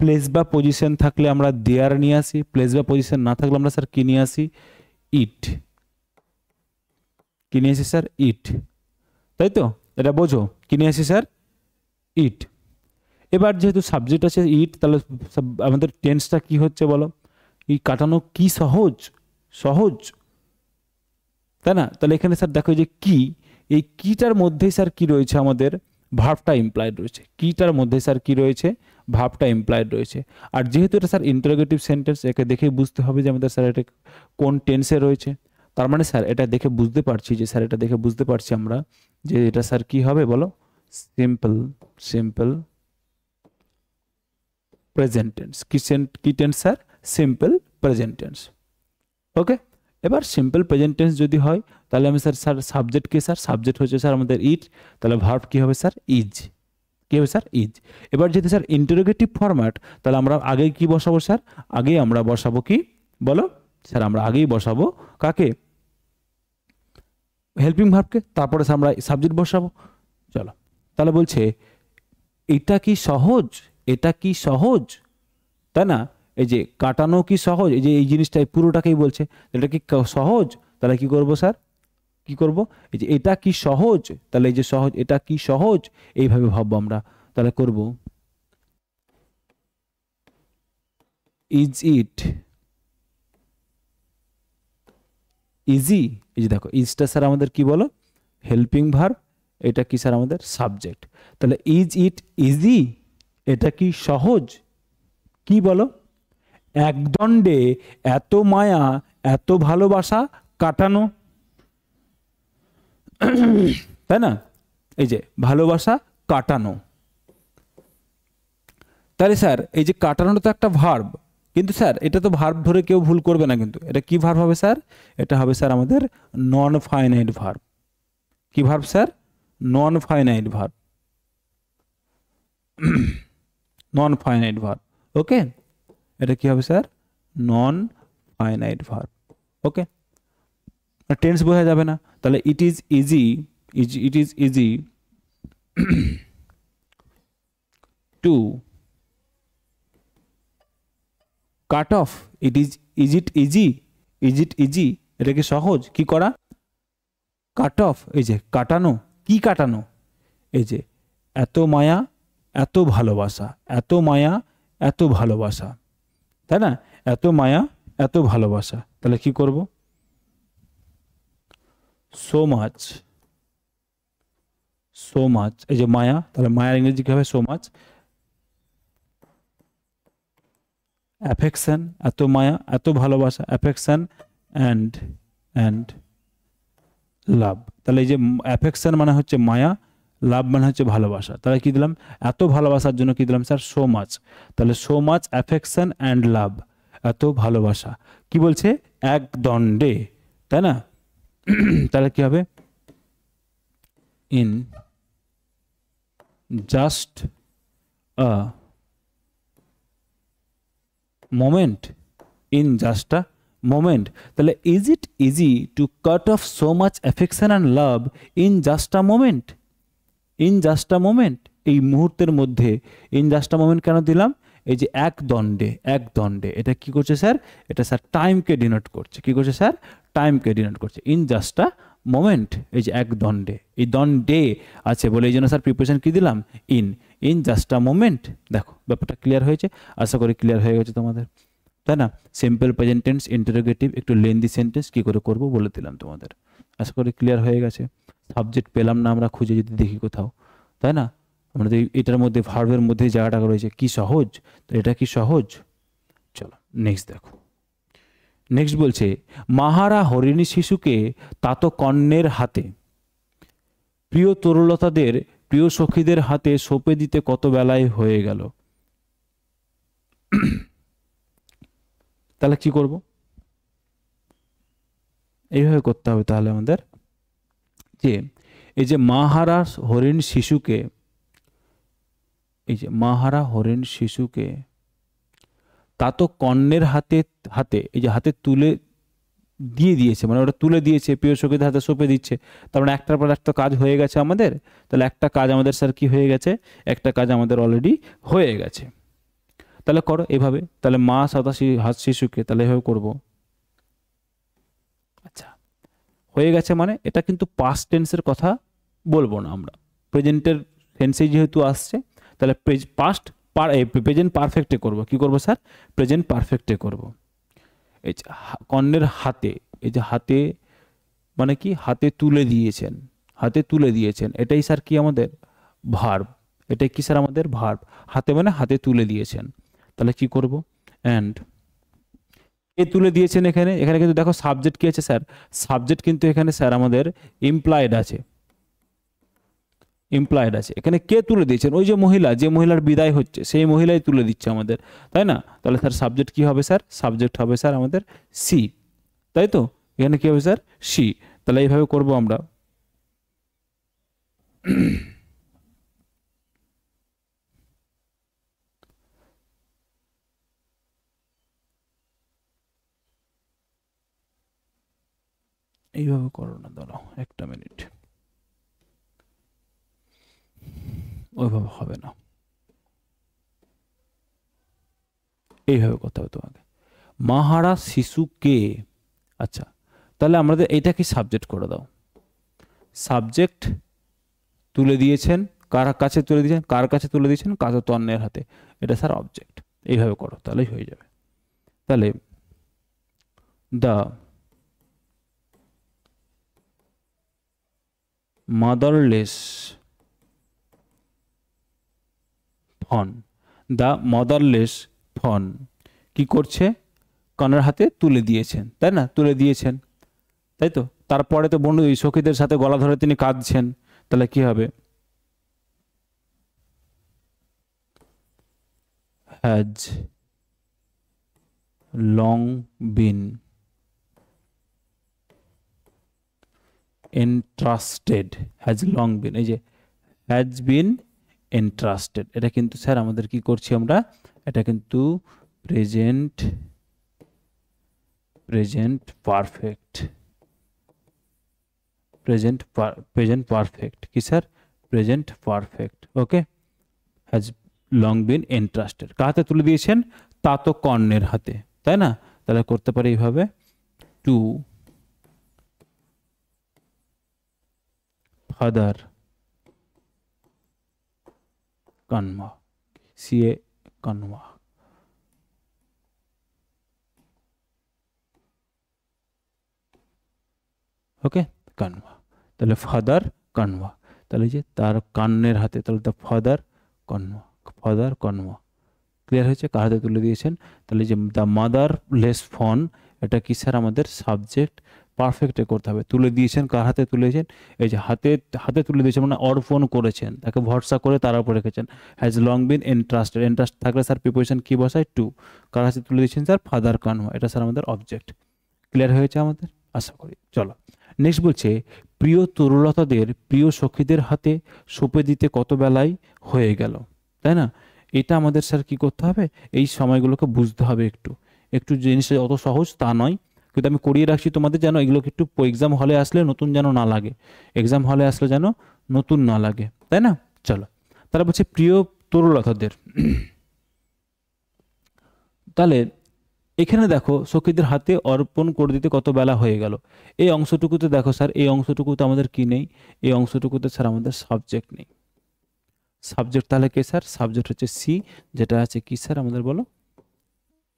Speaker 1: প্লেস বা পজিশন থাকলে আমরা দেয়ার নিয়ে আসি, প্লেস বা পজিশন না থাকলে আমরা স্যার কি নিয়ে আসি, ইট, কি নিয়ে আসি স্যার ইট, তাই তো? এটা বোঝো, কি নিয়ে আসি স্যার ইট। এবার যেহেতু সাবজেক্ট আছে ইট, তাহলে আমাদের টেন্সটা কি হচ্ছে বলো, এই কাটানো কি সহজ, সহজ, তাই না? তাহলে এখানে স্যার দেখো যে কি, এই কিটার মধ্যেই স্যার কি রয়েছে, আমাদের ভার্বটা ইমপ্লাইড রয়েছে, কিটার মধ্যে স্যার কি রয়েছে, ভার্বটা ইমপ্লাইড রয়েছে। আর যেহেতু এটা স্যার ইন্টারোগেটিভ সেন্টেন্স, একে দেখে বুঝতে হবে যে আমাদের স্যার এটা কোন টেন্সে রয়েছে, তার মানে স্যার এটা দেখে বুঝতে পারছি যে, স্যার এটা দেখে বুঝতে পারছি আমরা যে এটা স্যার কি হবে বলো, সিম্পল প্রেজেন্ট টেন্স, কি tense sir, simple present tense. Okay, এবার সিম্পল প্রেজেন্ট টেন্স যদি হয়, তাহলে আমি স্যার সাবজেক্ট কি স্যার, সাবজেক্ট হচ্ছে স্যার আমাদের ইট, তাহলে ভার্ব কি হবে স্যার ইজ, কি হবে স্যার ইজ। এবার যদি স্যার ইন্টারোগেটিভ ফরম্যাট, তাহলে আমরা আগে কি বসাবো স্যার, আগে আমরা বসাবো কি বলো স্যার, আমরা আগেই বসাবো কাকে, হেল্পিং ভার্বকে, তারপরে আমরা সাবজেক্ট বসাবো। চলো, তাহলে বলছে এটা কি সহজ, এটা কি সহজ, তাই না? এই যে কাটানো কি সহজ, এই যে এই জিনিসটাই পুরোটাকেই বলছে, এটা কি সহজ, তাহলে কি করব স্যার, কি করব, এই যে এটা কি সহজ, তাহলে এই যে সহজ, এটা কি সহজ, এইভাবে ভাববো আমরা, তাহলে করব ইজ ইট ইজি, এই যে দেখো ইজটা স্যার আমাদের কি বলো, হেল্পিং ভার্ব, এটা কি স্যার আমাদের সাবজেক্ট, তাহলে ইজ ইট ইজি, এটা কি সহজ, কি বলো, একদণ্ডে এত মায়া এত ভালোবাসা কাটানো, তাই না? এই যে ভালোবাসা কাটানো, তাহলে স্যার এই যে কাটানোটা তো একটা ভার্ব, কিন্তু স্যার এটা তো ভার্ব ধরে কেউ ভুল করবে না, কিন্তু এটা কি ভার্ব হবে স্যার, এটা হবে স্যার আমাদের নন ফাইনাইট ভার্ব, কি verb sir, non finite verb, non finite verb. Okay, এটা কি হবে sir, non finite verb. Okay, tense বোঝা যাবে না, তাহলে it is easy, it is easy to cut off, is it easy, এটা কি সহজ কি করা? কাট অফ, এই যে কাটানো, কি কাটানো? এই যে এত মায়া এত ভালোবাসা, এত মায়া এত ভালোবাসা, তাই না? এত মায়া এত ভালোবাসা, তাহলে কি করব? সো মাচ, সো মাচ, এই যে মায়া, তাহলে মায়ার ইংরেজি কি হবে? So much. অ্যাফেকশন, এত মায়া এত ভালোবাসা, অ্যাফেকশন অ্যান্ড অ্যান্ড লাভ, তাহলে এই যে অ্যাফেকশন মানে হচ্ছে মায়া, লাভ মানে হচ্ছে ভালোবাসা, তাহলে কি দিলাম? এত ভালোবাসার জন্য কি দিলাম স্যার? So much. তাহলে so much affection and love, এত ভালোবাসা, কি বলছে? এক দণ্ডে, তাই না? তাহলে কি হবে? In just a moment, in just a moment, তাহলে is it easy to cut off so much affection and love in just a moment? In just a moment, এই মুহূর্তের মধ্যে। ইন জাস্ট আ মোমেন্ট কেন দিলাম? এই যে এক দণ্ডে, এক দণ্ডে, এটা কি করছে স্যার? এটা স্যার টাইমকে ডিনোট করছে। কি করছে স্যার? টাইমকে ডিনোট করছে। ইন জাস্ট আ মোমেন্ট, এই যে এক দণ্ডে, এই দণ্ডে আছে বলে এই জন্য স্যার প্রিপোজিশন কি দিলাম? In just a moment. দেখো ব্যাপারটা ক্লিয়ার হয়েছে, আশা করি ক্লিয়ার হয়ে গেছে তোমাদের, তাই না? সিম্পল প্রেজেন্ট টেন্স, ইন্টারোগেটিভ, একটু লেন্দি সেন্টেন্স কি করে করব বলে দিলাম তোমাদের, আশা করি ক্লিয়ার হয়ে গেছে। সাবজেক্ট পেলাম না আমরা, খুঁজে যদি দেখি কোথাও, তাই না? আমরা তো এটার মধ্যে ভার্বের মধ্যে জায়গাটা রয়েছে, কি সহজ, তো এটা কি সহজ? চলো নেক্সট দেখো। নেক্সট বলছে, মাহারা হরিণী শিশুকে তাত কন্যের হাতে, প্রিয় তরুলতাদের প্রিয় সখীদের হাতে সঁপে দিতে কত বেলায় হয়ে গেল। তাহলে কি করব? এইভাবে করতে হবে তাহলে আমাদের, যে এই যে মাহারা হরিণ শিশুকে, এই যে মাহারা হরিণ শিশুকে তা তো কন্যের হাতে, হাতে এই যে হাতে তুলে দিয়ে দিয়েছে, মানে ওটা তুলে দিয়েছে, প্রিয় সখীদের হাতে সঁপে দিচ্ছে, তার মানে একটার পর একটা কাজ হয়ে গেছে আমাদের। তাহলে একটা কাজ আমাদের স্যার কি হয়ে গেছে? একটা কাজ আমাদের অলরেডি হয়ে গেছে। তাহলে করো এভাবে, তাহলে মা সাদা হাত শিশুকে, তাহলে এভাবে করবো। আচ্ছা, হয়ে গেছে মানে এটা কিন্তু পাস্ট টেন্সের কথা বলবো না আমরা, প্রেজেন্টের টেন্সে যেহেতু আসছে, তাহলে পাস্ট প্রেজেন্ট পারফেক্টে করব। কি করব স্যার? প্রেজেন্ট পারফেক্টে করব। এই যে কন্যের হাতে, এই যে হাতে মানে কি? হাতে তুলে দিয়েছেন, হাতে তুলে দিয়েছেন, এটাই স্যার কি আমাদের? ভার্ব। এটাই কি স্যার আমাদের? ভার্ব। হাতে মানে হাতে তুলে দিয়েছেন, তাহলে কি করব? অ্যান্ড কে তুলে দিয়েছেন, এখানে এখানে কিন্তু দেখো সাবজেক্ট কি আছে স্যার? সাবজেক্ট কিন্তু এখানে স্যার আমাদের ইমপ্লয়েড আছে, ইমপ্লয়েড আছে। এখানে কে তুলে দিয়েছেন? ওই যে মহিলা, যে মহিলার বিদায় হচ্ছে সেই মহিলাই তুলে দিচ্ছে আমাদের, তাই না? তাহলে স্যার সাবজেক্ট কি হবে স্যার? সাবজেক্ট হবে স্যার আমাদের সি, তাই তো? এখানে কি হবে স্যার? সি। তাহলে এইভাবে করব আমরা। এইভাবে করো না, দাঁড়াও একটা মিনিট, ওইভাবে হবে না, এইভাবে করতে হবে তোমাকে। মাহারা শিশুকে, আচ্ছা তাহলে আমাদের এইটা কি সাবজেক্ট করে দাও। সাবজেক্ট তুলে দিয়েছেন, কার কাছে তুলে দিয়েছেন? কার কাছে তুলে দিয়েছেন? কাজে তন্নের হাতে, এটা স্যার অবজেক্ট। এইভাবে করো তাহলেই হয়ে যাবে। তাহলে দ্য মাদারলেস ফন, দ্য মাদারলেস ফন কি করছে? কন্যার হাতে তুলে দিয়েছেন, তাই না? তুলে দিয়েছেন, তাই তো? তারপরে তো বন্ধু সখীদের সাথে গলা ধরে তিনি কাঁদছেন, তাহলে কি হবে? Has long bin entrusted, has long বিন, এই যে হ্যাজ বিন entrusted, এটা কিন্তু স্যার আমাদের কি করছি আমরা? এটা কিন্তু present, present perfect, present perfect কি sir? Present perfect. Okay, has long been entrusted. কার হাতে তুলে দিয়েছেন? তাতো কর্ণের হাতে, তাই না? তাহলে করতে পারি এইভাবে, টু ফাদার কানমা, সিএ কানমা। ওকে, কানমা। তাহলে ফাদার কানমা, তাহলে যে তার কান্নের হাতে, তাহলে দ্য ফাদার কনমা, ফাদার কনমা। ক্লিয়ার হয়েছে? কার হাতে তুলে দিয়েছেন? তাহলে যে দ্য মাদার লেস ফন, এটা কি স্যার আমাদের সাবজেক্ট পারফেক্টে করতে হবে। তুলে দিয়েছেন, কার হাতে তুলেছেন? এই যে হাতে হাতে তুলে দিয়েছেন মানে অর্পণ করেছেন, তাকে ভরসা করে তার উপর রেখেছেন। Has long been entrusted, entrust থাকলে স্যার প্রিপোজিশন কি বসায়? টু। কার হাতে তুলে দিয়েছেন স্যার? ফাদার কানমা, এটা স্যার আমাদের অবজেক্ট। ক্লিয়ার হয়েছে আমাদের? আশা করি। চলো নেক্সট বলছে, প্রিয় তরুলতাদের প্রিয় সখীদের হাতে সঁপে দিতে কত বেলায় হয়ে গেল, তাই না? এটা আমাদের স্যার কি করতে হবে? এই সময়গুলোকে বুঝতে হবে। একটু একটু জিনিসটা অত সহজ তা নয়, কিন্তু আমি করিয়ে রাখছি তোমাদের, যেন এগুলোকে একটু এক্সাম হলে আসলে নতুন যেন না লাগে, এক্সাম হলে আসলে যেন নতুন না লাগে, তাই না? চলো, তারা বলছে প্রিয় তরুলতাদের। তাহলে এখানে দেখো সখীদের হাতে অর্পণ করে দিতে কত বেলা হয়ে গেল। এই অংশটুকুতে দেখো স্যার, এই অংশটুকুতে আমাদের কি নেই? এই অংশটুকুতে স্যার আমাদের সাবজেক্ট নেই। সাবজেক্ট তাহলে কে স্যার? সাবজেক্ট হচ্ছে সি, যেটা আছে কি স্যার আমাদের বলো?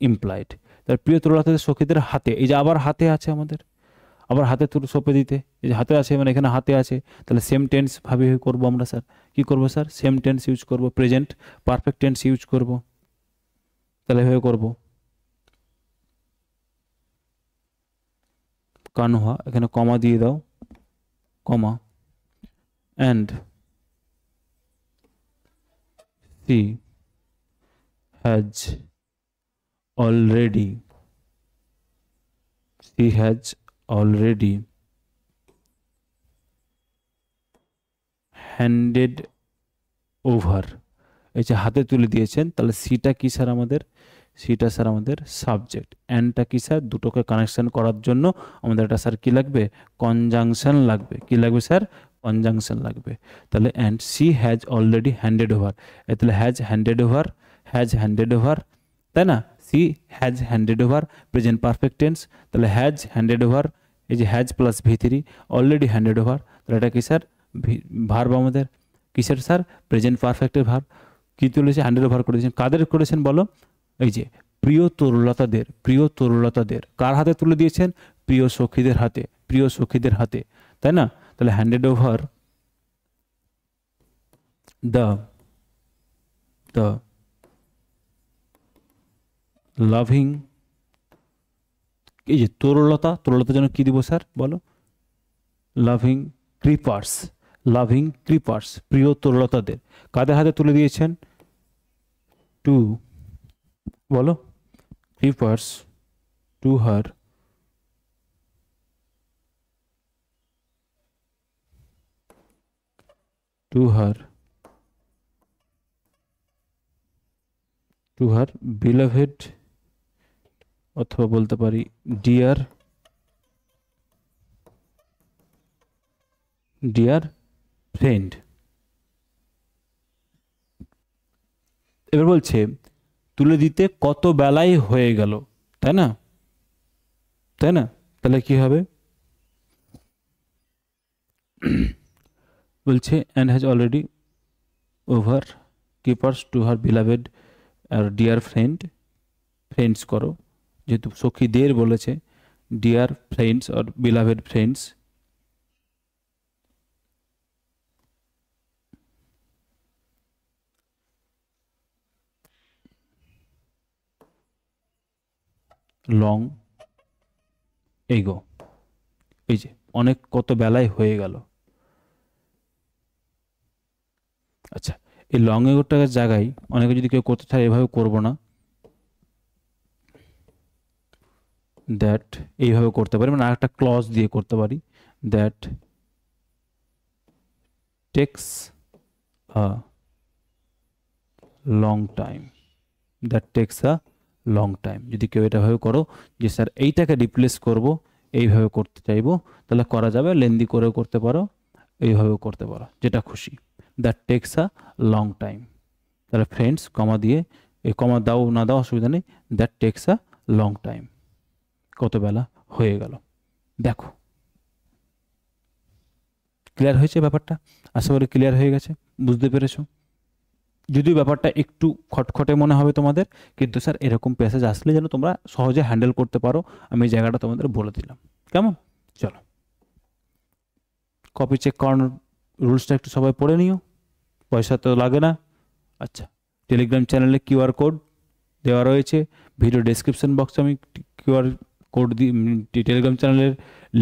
Speaker 1: ইমপ্লয়েড। তার প্রিয় তরুলতাদের সখীদের হাতে, এই যে আবার হাতে আছে আমাদের, আবার হাতে সঁপে দিতে, এই যে হাতে আছে মানে এখানে হাতে আছে, তাহলে সেম টেন্স ভাবে করবো আমরা স্যার। কি করবো স্যার? সেম টেন্স ইউজ করবো, প্রেজেন্ট পারফেক্ট টেন্স ইউজ করবো, তাহলে এভাবে করবো। কানহা, এখানে কমা দিয়ে দাও, comma, and she has already, she has already handed over, এই যে হাতে তুলে দিয়েছেন, তাহলে সিটা কি স্যার আমাদের? সিটা স্যার আমাদের সাবজেক্ট, অ্যান্ডটা কি স্যার? দুটোকে কানেকশন করার জন্য আমাদের একটা স্যার কি লাগবে? কনজাংশন লাগবে। কি লাগবে স্যার? কনজাংশন লাগবে। তাহলে and she has already handed over, তাহলে has handed over, has handed over, তাই না? She has handed over, present perfect tense, তাহলে হ্যাজ হ্যান্ডেড ওভার, এই যে হ্যাজ প্লাস ভি3, অলরেডি হ্যান্ডেড ওভার, তাহলে এটা কি স্যার? ভার্ব আমাদের, কিসের স্যার? Present পারফেক্টের verb. কি তুলেছে? হ্যান্ডেড ওভার করেছেন। কাদের করেছেন বলো? এই যে প্রিয় তরুলতাদের, প্রিয় তরুলতাদের কার হাতে তুলে দিয়েছেন? প্রিয় সখীদের হাতে, প্রিয় সখীদের হাতে, তাই না? তাহলে handed over the the loving, এই যে তরুলতা, তরুলতার জন্য কি দিব স্যার বলো? লাভিং ক্রিপার্স, লাভিং ক্রিপার্স, প্রিয় তরুলতাদের কাদের হাতে তুলে দিয়েছেন? টু, বলো, creepers to her, to her, to her beloved, অথবা বলতে পারি ডিয়ার, ডিয়ার ফ্রেন্ড। এবার বলছে তুলে দিতে কত বেলায় হয়ে গেল, তাই না? তাই না? তাহলে কি হবে? বলছে and has already over keepers to her beloved আর ডিয়ার ফ্রেন্ড, ফ্রেন্ডস করো, যেহেতু সখীদের বলেছে, ডিয়ার ফ্রেন্ডস আর বিলাভেড ফ্রেন্ডস, লং এগো, এই যে অনেক কত বেলায় হয়ে গেল। আচ্ছা, এই লং এগোটার জায়গায় অনেকে যদি কেউ করতে চায়, এভাবে করবো না, দ্যাট এইভাবে করতে পারি, মানে আরেকটা ক্লজ দিয়ে করতে পারি, that takes a long time, that takes a long time. যদি কেউ এটাভাবে করো যে স্যার এইটাকে রিপ্লেস করব, এইভাবে করতে চাইবো, তাহলে করা যাবে। লেন্দি করেও করতে পারো, এইভাবেও করতে পারো, যেটা খুশি। That takes a long time, তাহলে ফ্রেন্ডস কমা দিয়ে, এই কমা দাও না দাও অসুবিধা নেই, that takes a long time. কত বেলা হয়ে গেল, দেখো ক্লিয়ার হয়েছে ব্যাপারটা? আশা করি ক্লিয়ার হয়ে গেছে, বুঝতে পেরেছো। যদিও ব্যাপারটা একটু খটখটে মনে হবে তোমাদের, কিন্তু স্যার এরকম প্যাসেজ আসলে যেন তোমরা সহজে হ্যান্ডেল করতে পারো, আমি এই জায়গাটা তোমাদের বলে দিলাম। কেমন? চলো কপি চেক করানোর রুলসটা একটু সবাই পড়ে নিও, পয়সা তো লাগে না। আচ্ছা, টেলিগ্রাম চ্যানেলে কিউআর কোড দেওয়া রয়েছে, ভিডিও ডেসক্রিপশন বক্সে আমি কিউআর কোড টেলিগ্রাম চ্যানেলের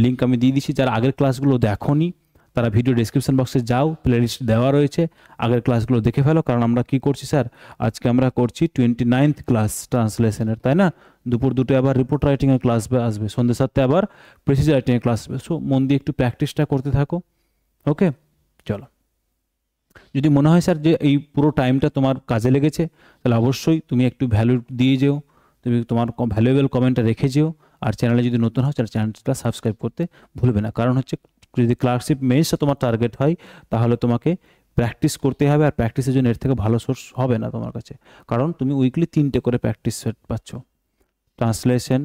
Speaker 1: লিঙ্ক আমি দিয়ে দিচ্ছি। যারা আগের ক্লাসগুলো দেখোনি তারা ভিডিও ডেসক্রিপশন বক্সে যাও, প্লেলিস্ট দেওয়া রয়েছে, আগের ক্লাসগুলো দেখে ফেলো। কারণ আমরা কি করছি স্যার, আজকে আমরা করছি 29th ক্লাস ট্রান্সলেশনের, তাই না? দুপুর 2টায় আবার রিপোর্ট রাইটিংয়ের ক্লাস আসবে, সন্ধ্যে 7টায় আবার প্রেসিজ রাইটিংয়ের ক্লাস আসবে। সো মন দিয়ে একটু প্র্যাকটিসটা করতে থাকো। ওকে, চলো। যদি মনে হয় স্যার যে এই পুরো টাইমটা তোমার কাজে লেগেছে, তাহলে অবশ্যই তুমি একটু ভ্যালু দিয়ে যেও, তুমি তোমার ভ্যালুয়েবল কমেন্টটা রেখে যেও। আর চ্যানেলে যদি নতুন হয় তাহলে চ্যানেলটা সাবস্ক্রাইব করতে ভুলবে না। কারণ হচ্ছে যদি ক্লার্কশিপ মেইনসটা তোমার টার্গেট হয়, তাহলে তোমাকে প্র্যাকটিস করতে হবে, আর প্র্যাকটিসের জন্য এর থেকে ভালো সোর্স হবে না তোমার কাছে। কারণ তুমি উইকলি 3টে করে প্র্যাকটিস সেট পাচ্ছ, ট্রান্সলেশন,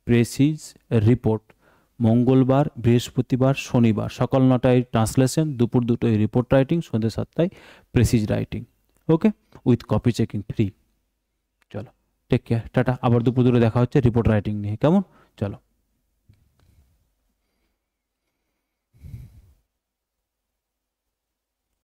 Speaker 1: প্রেসিজ, রিপোর্ট। মঙ্গলবার, বৃহস্পতিবার, শনিবার সকাল 9টায় ট্রান্সলেশন, দুপুর 2টায় রিপোর্ট রাইটিং, সন্ধ্যে 7টায় précis writing. Okay, with copy checking free. চলো টেক কেয়ার, টাটা। আবার দুপুর 2টায় দেখা হচ্ছে রিপোর্ট রাইটিং নিয়ে, কেমন? চলো।